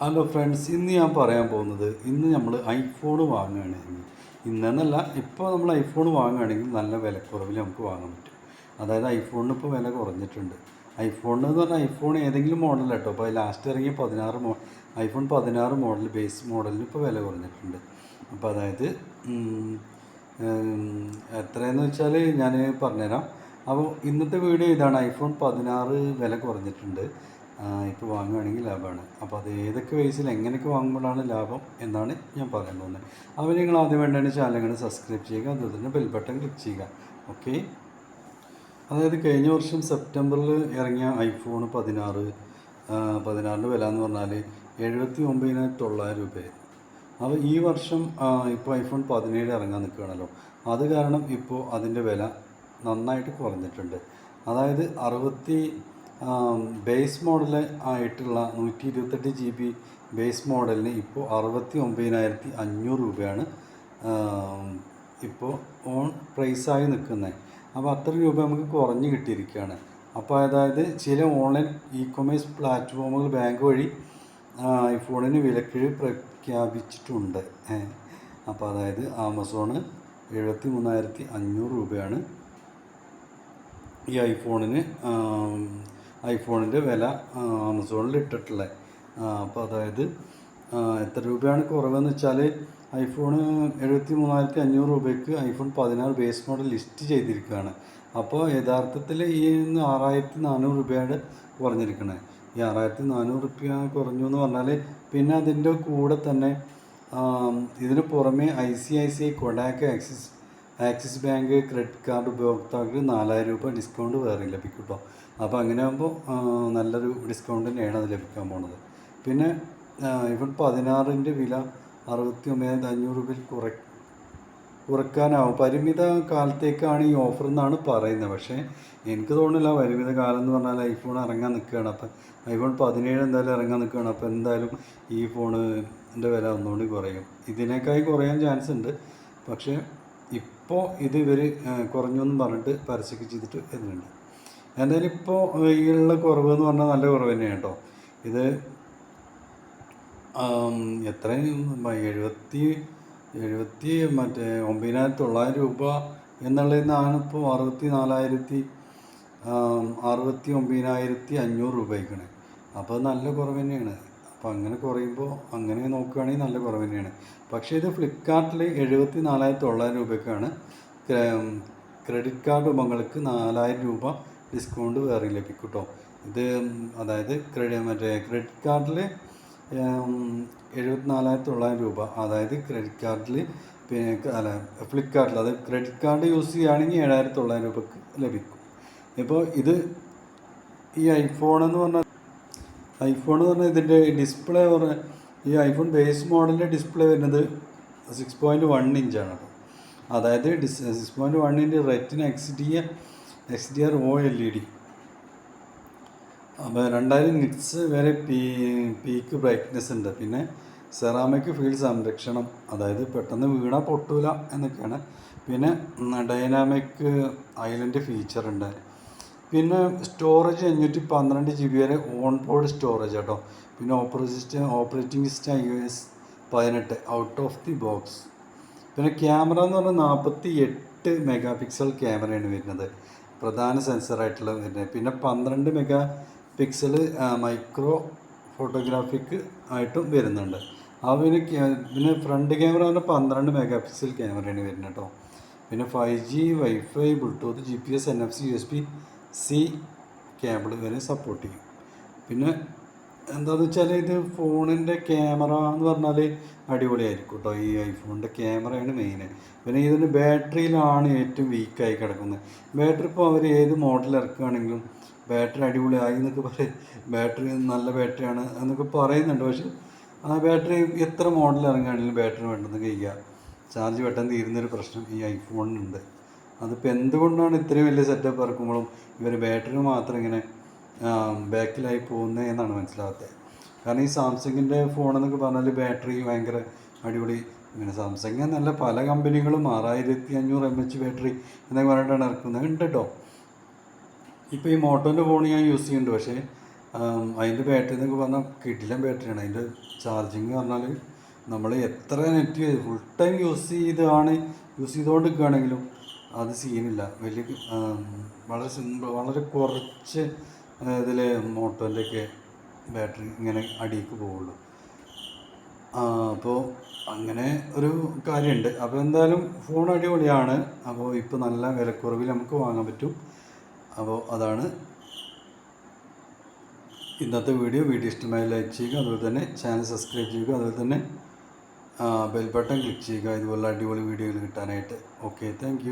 Hello friends, ഇന്ന് ഞാൻ പറയാൻ പോകുന്നത് ഇന്ന് നമ്മൾ ഐഫോൺ വാങ്ങുകയാണെങ്കിൽ ഇന്നെന്നല്ല ഇപ്പോൾ നമ്മൾ ഐഫോൺ വാങ്ങുകയാണെങ്കിൽ നല്ല വിലക്കുറവിൽ നമുക്ക് വാങ്ങാൻ പറ്റും. അതായത് ഐഫോണിന് ഇപ്പോൾ വില കുറഞ്ഞിട്ടുണ്ട്. ഐഫോണിന് എന്ന് പറഞ്ഞാൽ ഐഫോൺ ഏതെങ്കിലും മോഡൽ കേട്ടോ. ഇപ്പോൾ ലാസ്റ്റ് ഇറങ്ങിയ ഐഫോൺ 16 മോഡൽ ബേസ് മോഡലിന് ഇപ്പോൾ വില കുറഞ്ഞിട്ടുണ്ട്. അപ്പോൾ അതായത് എത്രയെന്ന് വെച്ചാൽ ഞാൻ പറഞ്ഞുതരാം. അപ്പോൾ ഇന്നത്തെ വീഡിയോ ഇതാണ്. ഐഫോൺ 16 വില കുറഞ്ഞിട്ടുണ്ട്. ഇപ്പോൾ വാങ്ങുകയാണെങ്കിൽ ലാഭമാണ്. അപ്പോൾ അത് ഏതൊക്കെ വയസ്സിൽ എങ്ങനെയൊക്കെ വാങ്ങുമ്പോഴാണ് ലാഭം എന്നാണ് ഞാൻ പറയാൻ പോകുന്നത്. അപ്പോൾ നിങ്ങൾ ആദ്യം വേണ്ടതാണ് ചാനൽ സബ്സ്ക്രൈബ് ചെയ്യുക, അതുപോലെ തന്നെ ബെൽ ബട്ടൺ ക്ലിക്ക് ചെയ്യുക. ഓക്കെ. അതായത് കഴിഞ്ഞ വർഷം സെപ്റ്റംബറിൽ ഇറങ്ങിയ ഐഫോൺ 16 വില എന്ന് പറഞ്ഞാൽ 79,900 രൂപയായിരുന്നു. അപ്പോൾ ഈ വർഷം ഇപ്പോൾ ഐഫോൺ 17 ഇറങ്ങാൻ നിൽക്കുകയാണല്ലോ. അത് കാരണം ഇപ്പോൾ അതിൻ്റെ വില നന്നായിട്ട് കുറഞ്ഞിട്ടുണ്ട്. അതായത് ബേസ് മോഡൽ ആയിട്ടുള്ള 128 GB ബേസ് മോഡലിന് ഇപ്പോൾ 69,500 രൂപയാണ് ഇപ്പോൾ ഓൺ പ്രൈസായി നിൽക്കുന്നത്. അപ്പോൾ അത്ര രൂപ നമുക്ക് കുറഞ്ഞ് കിട്ടിയിരിക്കുകയാണ്. അപ്പോൾ അതായത് ചില ഓൺലൈൻ കൊമേഴ്സ് പ്ലാറ്റ്ഫോമുകൾ ബാങ്ക് വഴി ഐഫോണിന് വിലക്കിഴിവ് പ്രഖ്യാപിച്ചിട്ടുണ്ട്. അപ്പോൾ അതായത് ആമസോണ് 73,500 രൂപയാണ് ഈ ഐഫോണിൻ്റെ വില ആമസോണിൽ ഇട്ടിട്ടുള്ളത്. അപ്പോൾ അതായത് എത്ര രൂപയാണ് കുറവെന്ന് വെച്ചാൽ ഐഫോണ് 73,500 രൂപയ്ക്ക് ഐഫോൺ 16 ബേസ് മോഡൽ ലിസ്റ്റ് ചെയ്തിരിക്കുകയാണ്. അപ്പോൾ യഥാർത്ഥത്തിൽ ഈ 6,400 രൂപയാണ് കുറഞ്ഞിരിക്കുന്നത്. ഈ 6,400 രൂപ കുറഞ്ഞു എന്ന് പറഞ്ഞാൽ പിന്നെ അതിൻ്റെ കൂടെ തന്നെ ഇതിന് പുറമെ ICICI, Kotak, Axis bank credit card ഉപഭോക്താക്കൾക്ക് 4,000 രൂപ ഡിസ്കൗണ്ട് വേറെ ലഭിക്കും കേട്ടോ. അപ്പോൾ അങ്ങനെ ആകുമ്പോൾ നല്ലൊരു ഡിസ്കൗണ്ട് തന്നെയാണ് അത് ലഭിക്കാൻ പോണത്. പിന്നെ ഐഫോൺ 16 വില 69,500 രൂപയിൽ കുറയ്ക്കാനാവും. പരിമിത കാലത്തേക്കാണ് ഈ ഓഫർ എന്നാണ് പറയുന്നത്. പക്ഷേ എനിക്ക് തോന്നുന്നില്ല പരിമിത കാലം എന്ന് പറഞ്ഞാൽ ഐഫോൺ ഇറങ്ങാൻ നിൽക്കുകയാണ്. അപ്പം ഐഫോൺ 17 എന്തായാലും ഇറങ്ങാൻ നിൽക്കുകയാണ്. അപ്പോൾ എന്തായാലും ഈ ഫോണിൻ്റെ വില ഒന്നുകൂടി കുറയും. ഇതിനേക്കായി കുറയാൻ ചാൻസ് ഉണ്ട്. പക്ഷേ ഇപ്പോൾ ഇത് ഇവർ കുറഞ്ഞു എന്ന് പറഞ്ഞിട്ട് പരസ്യമൊക്കെ ചെയ്തിട്ട് വരുന്നുണ്ട്. എന്തായാലും ഇപ്പോൾ ഈയുള്ള കുറവ് എന്ന് പറഞ്ഞാൽ നല്ല കുറവ് തന്നെയാണ് കേട്ടോ. ഇത് എത്രയും 9,900 രൂപ എന്നുള്ളതിൽ നിന്നാണ് ഇപ്പോൾ 69,500 രൂപ ആയിക്കണേ. അപ്പോൾ നല്ല കുറവ് തന്നെയാണ്. അപ്പോൾ അങ്ങനെ കുറയുമ്പോൾ അങ്ങനെ നോക്കുകയാണെങ്കിൽ നല്ല കുറവ് തന്നെയാണ്. പക്ഷേ ഇത് ഫ്ലിപ്കാർട്ടിൽ 74,900 രൂപയ്ക്കാണ്. ക്രെഡിറ്റ് കാർഡ് ഉടമകൾക്ക് 4,000 രൂപ ഡിസ്കൗണ്ട് വേറെ ലഭിക്കും കേട്ടോ. ഇത് അതായത് ക്രെഡിറ്റ് കാർഡിൽ 74,900 രൂപ, അതായത് ക്രെഡിറ്റ് കാർഡിൽ ഫ്ലിപ്കാർട്ടിൽ അത് ക്രെഡിറ്റ് കാർഡ് യൂസ് ചെയ്യുകയാണെങ്കിൽ 7,900 രൂപക്ക് ലഭിക്കും. ഇപ്പോൾ ഇത് ഈ ഐഫോൺ എന്ന് പറഞ്ഞാൽ ഇതിൻ്റെ ഡിസ്പ്ലേ ഈ ഐഫോൺ ബേസ് മോഡലിൻ്റെ ഡിസ്പ്ലേ വരുന്നത് 6.1 ഇഞ്ചാണ് കേട്ടോ. അതായത് 6.1 ഇഞ്ച് റെറ്റിന XDR OLED. അപ്പോൾ 2000 നിറ്റ്സ് വരെ പീക്ക് ബ്രൈറ്റ്നെസ് ഉണ്ട്. പിന്നെ സെറാമിക് ഫീൽഡ് സംരക്ഷണം, അതായത് പെട്ടെന്ന് വീണാൽ പൊട്ടൂല എന്നൊക്കെയാണ്. പിന്നെ ഡൈനാമിക് ഐലൻഡ് ഫീച്ചർ ഉണ്ട്. പിന്നെ സ്റ്റോറേജ് 512 GB വരെ ഓൺ ബോർഡ് സ്റ്റോറേജ് കേട്ടോ. പിന്നെ operating system iOS 18 out of the box. പിന്നെ ക്യാമറ എന്ന് പറഞ്ഞാൽ 48 മെഗാ പിക്സൽ ക്യാമറയാണ് വരുന്നത്, പ്രധാന സെൻസറായിട്ടുള്ള വരുന്നത്. പിന്നെ 12 മെഗാ പിക്സൽ മൈക്രോ ഫോട്ടോഗ്രാഫിക് ആയിട്ടും വരുന്നുണ്ട്. പിന്നെ ഫ്രണ്ട് ക്യാമറ പറഞ്ഞാൽ 12 മെഗാ പിക്സൽ ക്യാമറയാണ് വരുന്നത് കേട്ടോ. പിന്നെ 5G, wifi, Bluetooth, GPS, NFC, USB-C cable വരെ സപ്പോർട്ട് ചെയ്യും. പിന്നെ എന്താണെന്ന് വെച്ചാൽ ഇത് ഫോണിൻ്റെ ക്യാമറ എന്ന് പറഞ്ഞാൽ അടിപൊളിയായിരിക്കും കേട്ടോ. ഈ ഐഫോണിൻ്റെ ക്യാമറയാണ് മെയിൻ. പിന്നെ ഇതിൻ്റെ ബാറ്ററിയിലാണ് ഏറ്റവും വീക്കായി കിടക്കുന്നത്. ബാറ്ററി ഇപ്പോൾ അവർ ഏത് മോഡൽ ഇറക്കുകയാണെങ്കിലും ബാറ്ററി അടിപൊളിയായി എന്നൊക്കെ പറയും, ബാറ്ററി നല്ല ബാറ്ററിയാണ് എന്നൊക്കെ പറയുന്നുണ്ട്. പക്ഷേ ആ ബാറ്ററി എത്ര മോഡൽ ഇറങ്ങുകയാണെങ്കിലും ബാറ്ററി പെട്ടെന്ന് കഴിയുക, ചാർജ് പെട്ടെന്ന് തീരുന്നൊരു പ്രശ്നം ഈ ഐഫോണിനുണ്ട്. അതിപ്പോൾ എന്തുകൊണ്ടാണ് ഇത്രയും വലിയ സെറ്റപ്പ് ഇറക്കുമ്പോഴും ഇവർ ബാറ്ററി മാത്രം ഇങ്ങനെ ബാക്കിലായി പോകുന്നത് എന്നാണ് മനസ്സിലാകാത്തത്. കാരണം ഈ സാംസങ്ങിൻ്റെ ഫോണെന്നൊക്കെ പറഞ്ഞാൽ ബാറ്ററി ഭയങ്കര അടിപൊളി. ഇങ്ങനെ സാംസങ് എന്നല്ല, പല കമ്പനികളും 6500 mAh ബാറ്ററി എന്നൊക്കെ പറഞ്ഞിട്ടാണ് ഇറക്കുന്നത് ഉണ്ട് കേട്ടോ. ഇപ്പോൾ ഈ മോട്ടോൻ്റെ ഫോൺ ഞാൻ യൂസ് ചെയ്യുന്നുണ്ട്. പക്ഷേ അതിൻ്റെ ബാറ്ററി എന്നൊക്കെ പറഞ്ഞാൽ കിടിലൻ ബാറ്ററിയാണ്. അതിൻ്റെ ചാർജിങ് പറഞ്ഞാൽ നമ്മൾ എത്ര നെറ്റ് ഫുൾ ടൈം യൂസ് ചെയ്തുകൊണ്ട് നിൽക്കുകയാണെങ്കിലും അത് സീനില്ല. വലിയ വളരെ സിമ്പിൾ, വളരെ കുറച്ച് ഇതിൽ മോട്ടോൻ്റെയൊക്കെ ബാറ്ററി ഇങ്ങനെ അടിയിലേക്ക് പോവുള്ളൂ. അപ്പോൾ അങ്ങനെ ഒരു കാര്യമുണ്ട്. അപ്പോൾ എന്തായാലും ഫോൺ അടിപൊളിയാണ്. അപ്പോൾ ഇപ്പോൾ നല്ല വിലക്കുറവിൽ നമുക്ക് വാങ്ങാൻ പറ്റും. അപ്പോൾ അതാണ് ഇന്നത്തെ വീഡിയോ. ഇഷ്ടമായി ലൈക്ക് ചെയ്യുക, അതുപോലെ തന്നെ ചാനൽ സബ്സ്ക്രൈബ് ചെയ്യുക, അതുപോലെ തന്നെ ബെൽ ബട്ടൺ ക്ലിക്ക് ചെയ്യുക ഇതുപോലുള്ള അടിപൊളി വീഡിയോകൾ കിട്ടാനായിട്ട്. Okay, thank